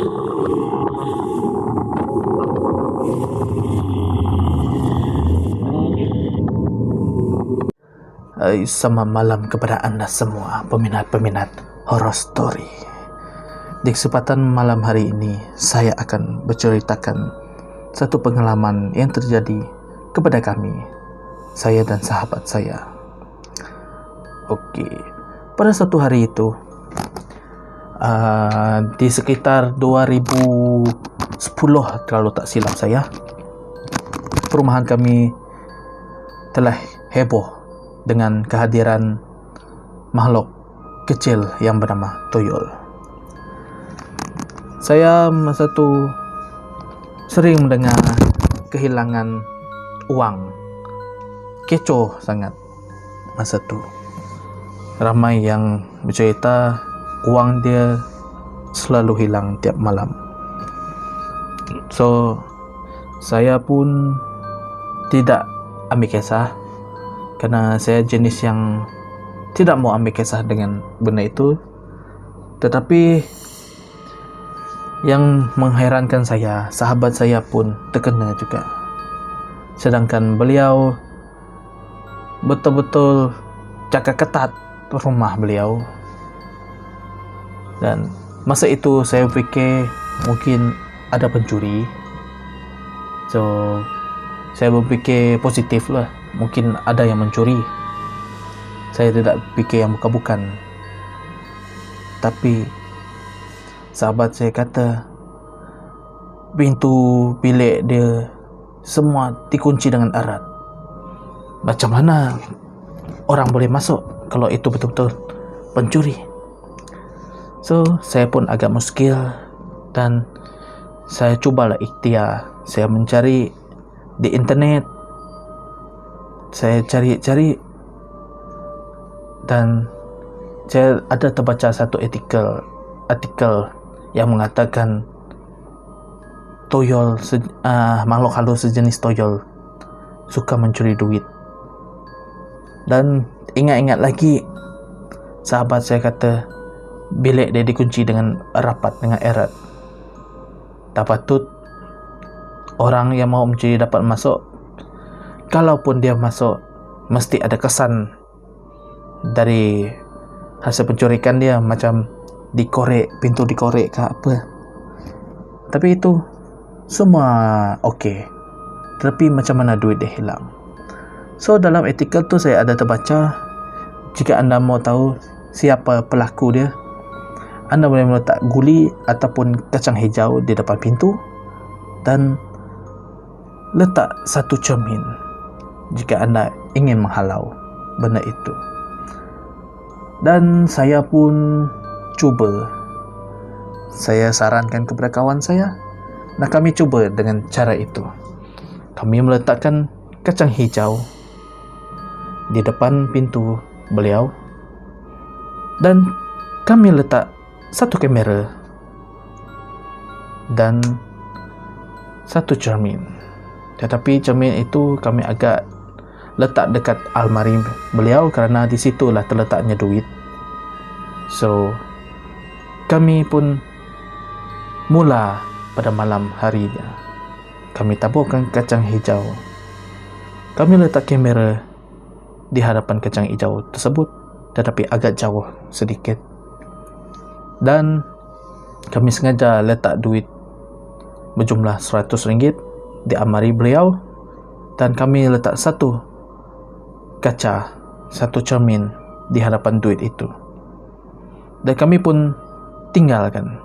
Selamat malam kepada anda semua peminat-peminat horror story. Di kesempatan malam hari ini, saya akan berceritakan satu pengalaman yang terjadi kepada kami, saya dan sahabat saya. Okey, pada satu hari itu, di sekitar 2010 kalau tak silap saya, perumahan kami telah heboh dengan kehadiran makhluk kecil yang bernama Toyol. Saya masa itu sering mendengar kehilangan uang. Kecoh sangat masa itu. Ramai yang bercerita uang dia selalu hilang tiap malam. So, saya pun tidak ambil kisah, kerana saya jenis yang tidak mau ambil kisah dengan benda itu. Tetapi yang mengherankan saya, sahabat saya pun terkena juga. Sedangkan beliau betul-betul jaga ketat rumah beliau. Dan masa itu saya fikir mungkin ada pencuri. So, saya berfikir positif lah, mungkin ada yang mencuri. Saya tidak fikir yang bukan-bukan. Tapi sahabat saya kata pintu bilik dia semua dikunci dengan erat. Macam mana orang boleh masuk kalau itu betul-betul pencuri? So, saya pun agak muskil dan saya cubalah ikhtiar. Saya mencari di internet, saya cari-cari, dan saya ada terbaca satu artikel yang mengatakan Toyol, makhluk halus sejenis Toyol suka mencuri duit. Dan ingat-ingat lagi, sahabat saya kata bilik dia dikunci dengan rapat, dengan erat. Tak patut orang yang mau mencuri dapat masuk. Kalaupun dia masuk, mesti ada kesan dari hasil pencurikan dia, macam dikorek, pintu dikorek ke apa. Tapi itu semua okey. Tapi macam mana duit dia hilang? So, dalam artikel tu saya ada terbaca, jika anda mau tahu siapa pelaku dia, anda boleh meletak guli ataupun kacang hijau di depan pintu dan letak satu cermin jika anda ingin menghalau benda itu. Dan saya pun cuba. Saya sarankan kepada kawan saya, nah kami cuba dengan cara itu. Kami meletakkan kacang hijau di depan pintu beliau dan kami letak satu kamera dan satu cermin. Tetapi cermin itu kami agak letak dekat almari beliau kerana di situlah terletaknya duit. So, kami pun mula pada malam harinya. Kami taburkan kacang hijau. Kami letak kamera di hadapan kacang hijau tersebut, tetapi agak jauh sedikit. Dan kami sengaja letak duit berjumlah RM100 di almari beliau, dan kami letak satu kaca, satu cermin di hadapan duit itu. Dan kami pun tinggalkan.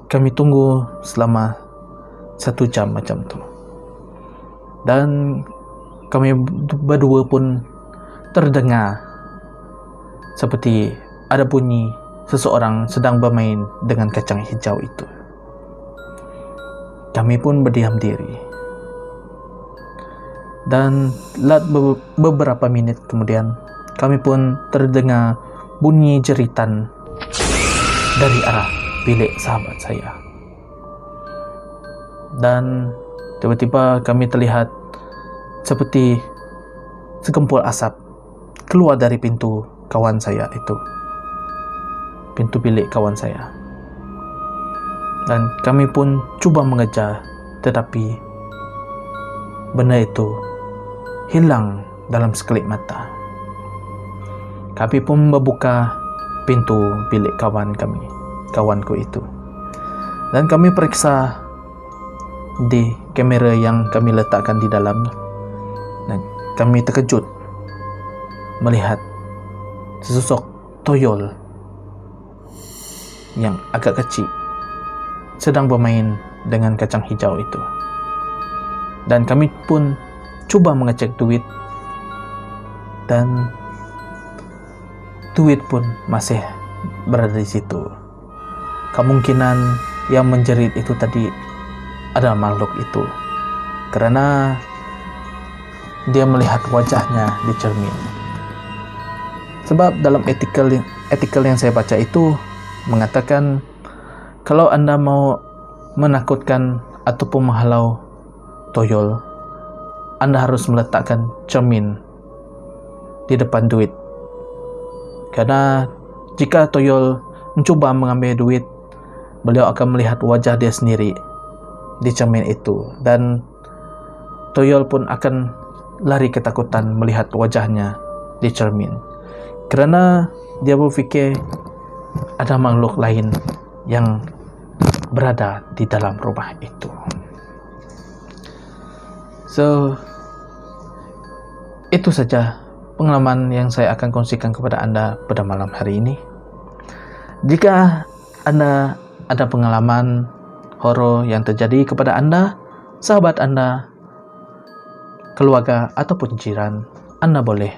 Kami tunggu selama 1 jam macam tu. Dan kami berdua pun terdengar seperti ada bunyi seseorang sedang bermain dengan kacang hijau itu. Kami pun berdiam diri. Dan beberapa minit kemudian, kami pun terdengar bunyi jeritan dari arah bilik sahabat saya. Dan tiba-tiba kami terlihat seperti segempul asap keluar dari pintu kawan saya itu, pintu bilik kawan saya. Dan kami pun cuba mengejar, tetapi benda itu hilang dalam sekelip mata. Kami pun membuka pintu bilik kawanku itu. Dan kami periksa di kamera yang kami letakkan di dalam. Dan kami terkejut melihat sesosok toyol yang agak kecil sedang bermain dengan kacang hijau itu. Dan kami pun cuba mengecek duit, dan duit pun masih berada di situ. Kemungkinan yang menjerit itu tadi adalah makhluk itu, karena dia melihat wajahnya di cermin. Sebab dalam artikel yang saya baca itu mengatakan, kalau Anda mau menakutkan ataupun menghalau toyol, Anda harus meletakkan cermin di depan duit. Karena jika toyol mencuba mengambil duit, beliau akan melihat wajah dia sendiri di cermin itu, dan toyol pun akan lari ketakutan melihat wajahnya di cermin, kerana dia berfikir ada makhluk lain yang berada di dalam rumah itu. So, itu saja pengalaman yang saya akan kongsikan kepada Anda pada malam hari ini. Jika Anda ada pengalaman horor yang terjadi kepada Anda, sahabat Anda, keluarga ataupun jiran, Anda boleh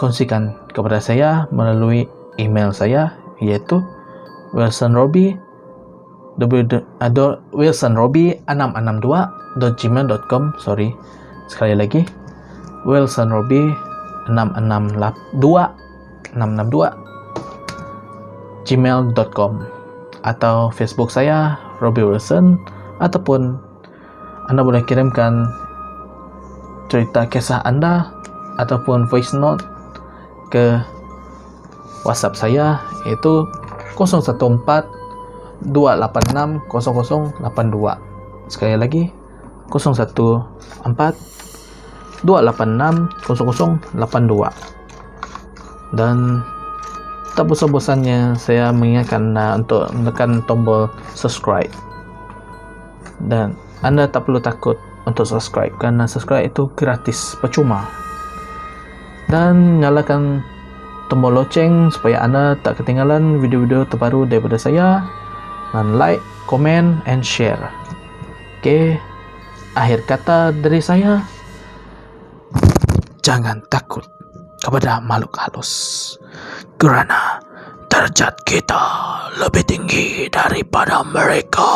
kongsikan kepada saya melalui email saya, iaitu wilsonrobi662@gmail.com. Sekali lagi, wilsonrobi662@gmail.com, atau Facebook saya Robbie Wilson, ataupun Anda boleh kirimkan cerita kisah Anda ataupun voice note ke WhatsApp saya, iaitu 014-286-0082. Sekali lagi, 014-286-0082. Dan tak bosan-bosannya saya mengingatkan Anda untuk menekan tombol subscribe. Dan Anda tak perlu takut untuk subscribe, karena subscribe itu gratis, percuma. Dan nyalakan tombol loceng supaya Anda tak ketinggalan video-video terbaru daripada saya. Dan like, comment, and share. Oke, akhir kata dari saya, jangan takut kepada makhluk halus, kerana derajat kita lebih tinggi daripada mereka.